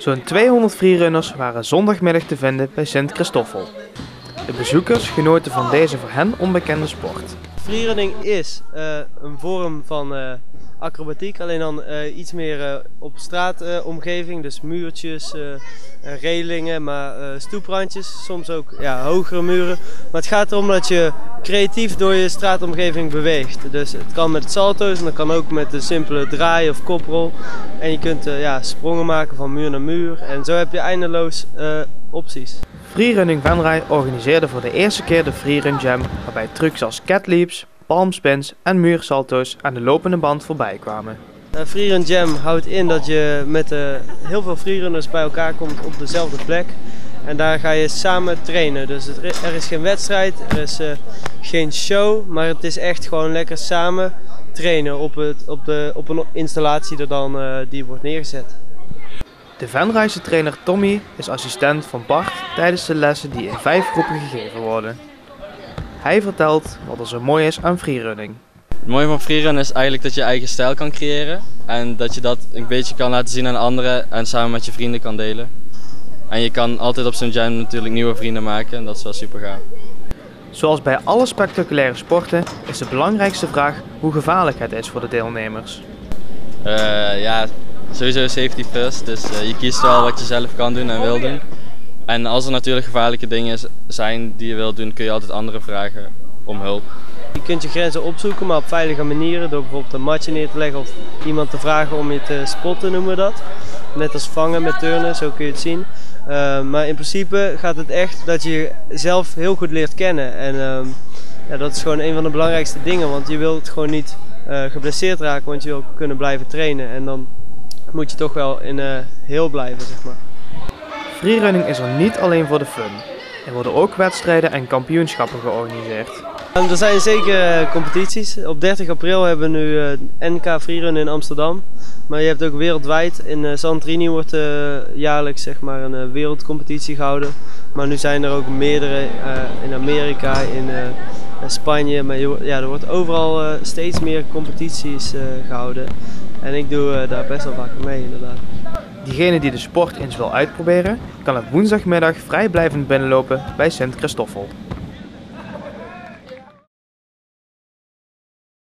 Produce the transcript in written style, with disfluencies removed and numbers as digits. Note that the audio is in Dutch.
Zo'n 200 freerunners waren zondagmiddag te vinden bij Sint Christoffel. De bezoekers genoten van deze voor hen onbekende sport. Freerunning is een vorm van acrobatiek, alleen dan iets meer op straatomgeving, dus muurtjes, relingen, maar stoeprandjes, soms ook hogere muren. Maar het gaat erom dat je creatief door je straatomgeving beweegt. Dus het kan met salto's en dat kan ook met een simpele draai of koprol. En je kunt sprongen maken van muur naar muur en zo heb je eindeloos opties. Freerunning Venray organiseerde voor de eerste keer de Freerun Jam, waarbij trucs als catleaps, palmspins en muursalto's aan de lopende band voorbij kwamen. Freerun Jam houdt in dat je met heel veel freerunners bij elkaar komt op dezelfde plek. En daar ga je samen trainen. Dus er is geen wedstrijd, er is geen show, maar het is echt gewoon lekker samen trainen op een installatie die wordt neergezet. De Venrayse trainer Tommy is assistent van Bart tijdens de lessen die in 5 groepen gegeven worden. Hij vertelt wat er zo mooi is aan freerunning. Het mooie van freerun is eigenlijk dat je eigen stijl kan creëren en dat je dat een beetje kan laten zien aan anderen en samen met je vrienden kan delen. En je kan altijd op zo'n jam natuurlijk nieuwe vrienden maken en dat is wel super gaaf. Zoals bij alle spectaculaire sporten is de belangrijkste vraag hoe gevaarlijk het is voor de deelnemers. Sowieso safety first, dus je kiest wel wat je zelf kan doen en wil doen. En als er natuurlijk gevaarlijke dingen zijn die je wilt doen, kun je altijd anderen vragen om hulp. Je kunt je grenzen opzoeken, maar op veilige manieren, door bijvoorbeeld een matje neer te leggen of iemand te vragen om je te spotten, noemen we dat. Net als vangen met turnen, zo kun je het zien. Maar in principe gaat het echt dat je jezelf heel goed leert kennen. En dat is gewoon een van de belangrijkste dingen, want je wilt gewoon niet geblesseerd raken, want je wil kunnen blijven trainen. En dan moet je toch wel in heel blijven, zeg maar. Freerunning is er niet alleen voor de fun. Er worden ook wedstrijden en kampioenschappen georganiseerd. Er zijn zeker competities. Op 30 april hebben we nu NK Freerun in Amsterdam. Maar je hebt ook wereldwijd. In Santorini wordt jaarlijks een wereldcompetitie gehouden. Maar nu zijn er ook meerdere in Amerika, in Spanje. Maar er wordt overal steeds meer competities gehouden. En ik doe daar best wel vaak mee, inderdaad. Diegene die de sport eens wil uitproberen, kan op woensdagmiddag vrijblijvend binnenlopen bij Sint Christoffel.